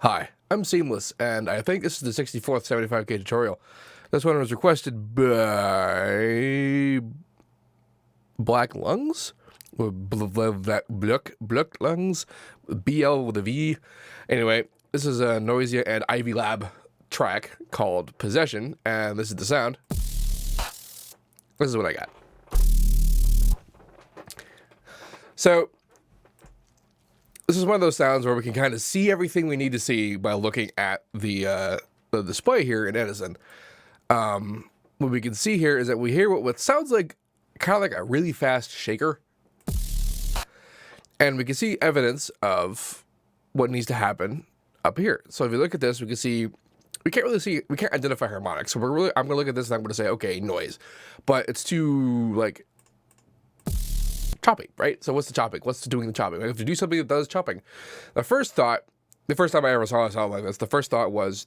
Hi, I'm Seamless, and I think this is the 64th 75K tutorial. This one was requested by Black Lungs? Or Black Lungs? BL with a V. Anyway, this is a Noisia and Ivy Lab track called Possession, and this is the sound. This is what I got. So, this is one of those sounds where we can kind of see everything we need to see by looking at the display here in Edison. What we can see here is that we hear what sounds like kind of like a really fast shaker. And we can see evidence of what needs to happen up here. So if you look at this, we can see, we can't identify harmonics. So I'm going to look at this and I'm going to say, okay, noise. But it's too, like, chopping, right? So what's the chopping? What's doing the chopping? I have to do something that does chopping. The first time I ever saw a sound like this, the first thought was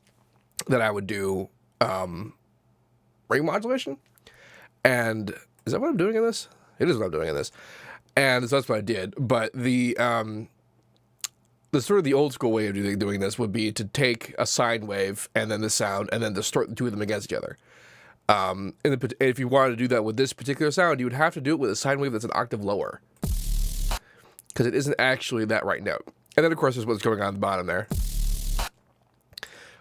that I would do ring modulation. And is that what I'm doing in this? It is what I'm doing in this. And so that's what I did. But the sort of the old school way of doing this would be to take a sine wave and then the sound and then distort the two of them against each other. And if you wanted to do that with this particular sound, you would have to do it with a sine wave that's an octave lower, because it isn't actually that right note. And then, of course, there's what's going on at the bottom there,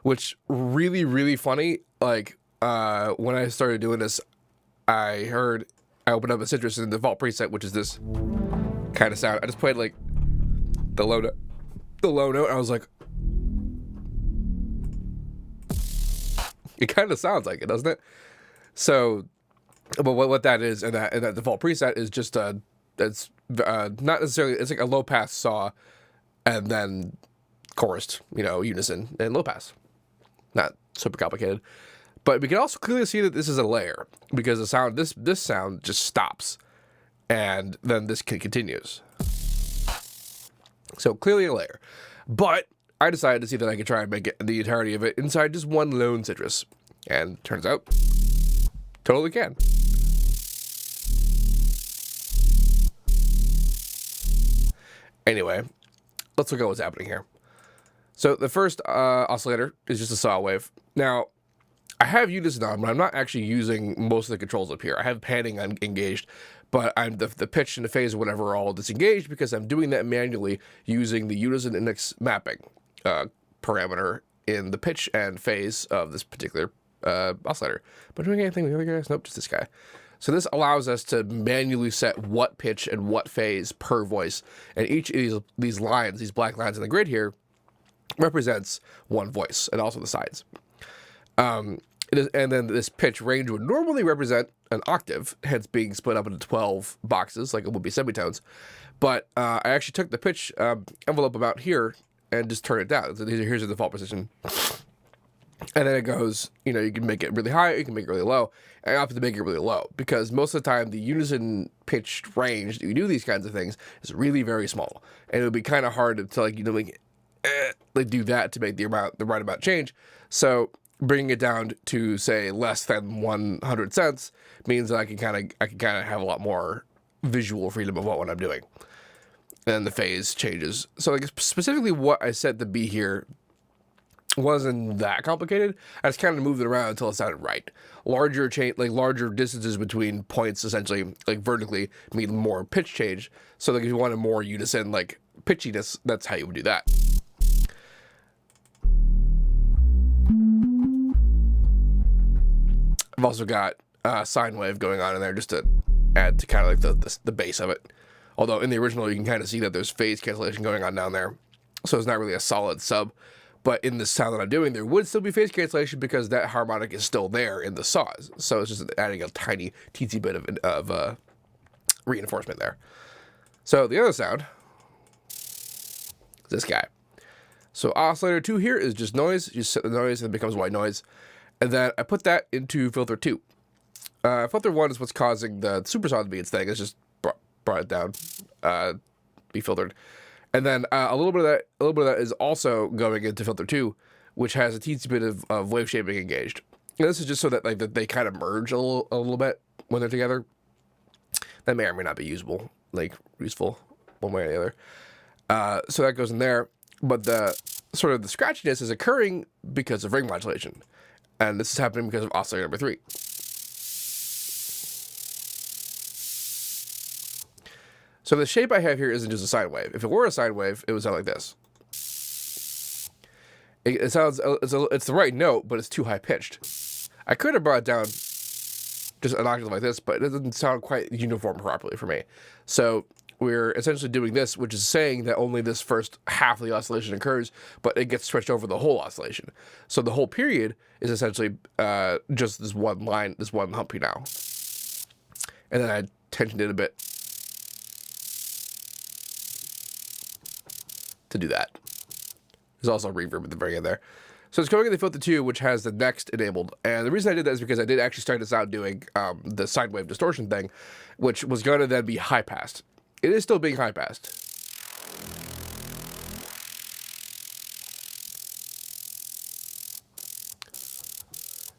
which really, really funny. Like, when I started doing this, I opened up a Citrus in the default preset, which is this kind of sound. I just played, like, the low note, and I was like, it kind of sounds like it, doesn't it? So, but what that is, and that default preset is just it's not necessarily, it's like a low pass saw, and then chorused, unison and low pass. Not super complicated, but we can also clearly see that this is a layer, because the sound, this sound just stops, and then this continues. So clearly a layer, but I decided to see that I could try and make it the entirety of it inside just one lone Citrus, and turns out totally can. Anyway, let's look at what's happening here. So the first oscillator is just a saw wave. Now, I have unison on, but I'm not actually using most of the controls up here. I have panning engaged, but I'm the pitch and the phase or whatever are all disengaged, because I'm doing that manually using the unison index mapping parameter in the pitch and phase of this particular oscillator. Am I doing anything with the other guys? Nope, just this guy. So this allows us to manually set what pitch and what phase per voice. And each of these lines, these black lines in the grid here, represents one voice, and also the sides. And then this pitch range would normally represent an octave, hence being split up into 12 boxes, like it would be semitones. But I actually took the pitch envelope about here and just turn it down. So here's the default position. And then it goes, you can make it really high, you can make it really low. And I opted to make it really low, because most of the time the unison pitched range that you do these kinds of things is really very small. And it would be kind of hard to do that to make the right amount change. So bringing it down to, say, less than 100 cents means that I can kind of have a lot more visual freedom of what I'm doing. And the phase changes. So like specifically what I set to be here wasn't that complicated. I just kind of moved it around until it sounded right. Larger distances between points, essentially, like vertically, mean more pitch change. So like if you wanted more unison, like pitchiness, that's how you would do that. I've also got a sine wave going on in there just to add to kind of like the base of it. Although in the original, you can kind of see that there's phase cancellation going on down there. So it's not really a solid sub. But in the sound that I'm doing, there would still be phase cancellation, because that harmonic is still there in the saws. So it's just adding a tiny, teensy bit of reinforcement there. So the other sound is this guy. So oscillator 2 here is just noise. You set the noise and it becomes white noise. And then I put that into filter 2. Filter 1 is what's causing the supersaw to be its thing. It's just brought it down, be filtered. And then a little bit of that is also going into filter 2, which has a teensy bit of wave shaping engaged. And this is just so that that they kind of merge a little bit when they're together. That may or may not be useful one way or the other. So that goes in there. But the sort of the scratchiness is occurring because of ring modulation. And this is happening because of oscillator number 3. So the shape I have here isn't just a sine wave. If it were a sine wave, it would sound like this. It sounds, it's the right note, but it's too high pitched. I could have brought it down just an octave like this, but it doesn't sound quite uniform properly for me. So we're essentially doing this, which is saying that only this first half of the oscillation occurs, but it gets stretched over the whole oscillation. So the whole period is essentially just this one line, this one humpy now. And then I tensioned it a bit to do that. There's also a reverb at the very end there. So it's going in the filter 2, which has the next enabled. And the reason I did that is because I did actually start this out doing the sine wave distortion thing, which was going to then be high passed. It is still being high passed.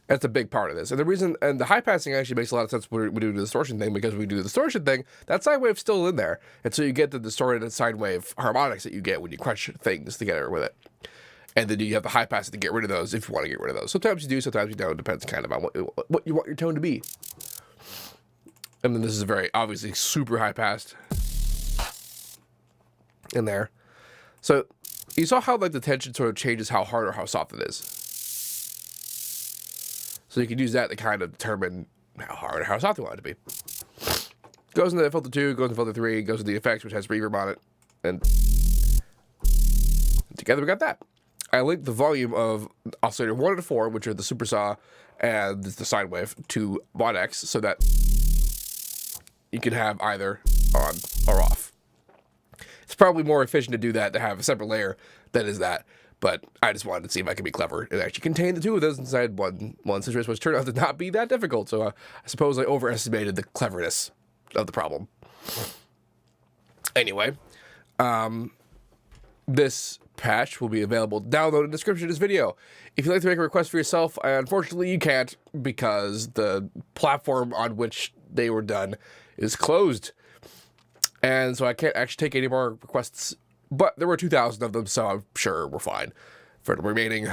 That's a big part of this. And the reason, and the high passing actually makes a lot of sense when we do the distortion thing, because when we do the distortion thing, that sine wave's still in there. And so you get the distorted sine wave harmonics that you get when you crunch things together with it. And then you have the high pass to get rid of those if you want to get rid of those. Sometimes you do, sometimes you don't. It depends kind of on what you want your tone to be. And then this is a very obviously super high pass in there. So you saw how like the tension sort of changes how hard or how soft it is. So you can use that to kind of determine how hard or how soft you want it to be. Goes into filter 2, goes into filter 3, goes into the effects, which has reverb on it. And together we got that. I linked the volume of oscillator 1 and 4, which are the super saw and the sine wave, to mod X so that you can have either on or off. It's probably more efficient to do that, to have a separate layer that is that, but I just wanted to see if I could be clever and actually contain the two of those inside one situation, which turned out to not be that difficult. So I suppose I overestimated the cleverness of the problem. Anyway, this patch will be available download in the description of this video. If you'd like to make a request for yourself, unfortunately you can't, because the platform on which they were done is closed. And so I can't actually take any more requests, but there were 2,000 of them, so I'm sure we're fine. For the remaining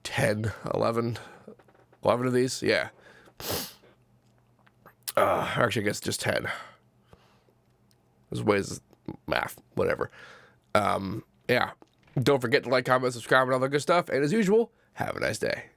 10, 11 of these, yeah. Actually, I guess just 10. There's ways, math, whatever. Yeah. Don't forget to like, comment, subscribe, and all that good stuff. And as usual, have a nice day.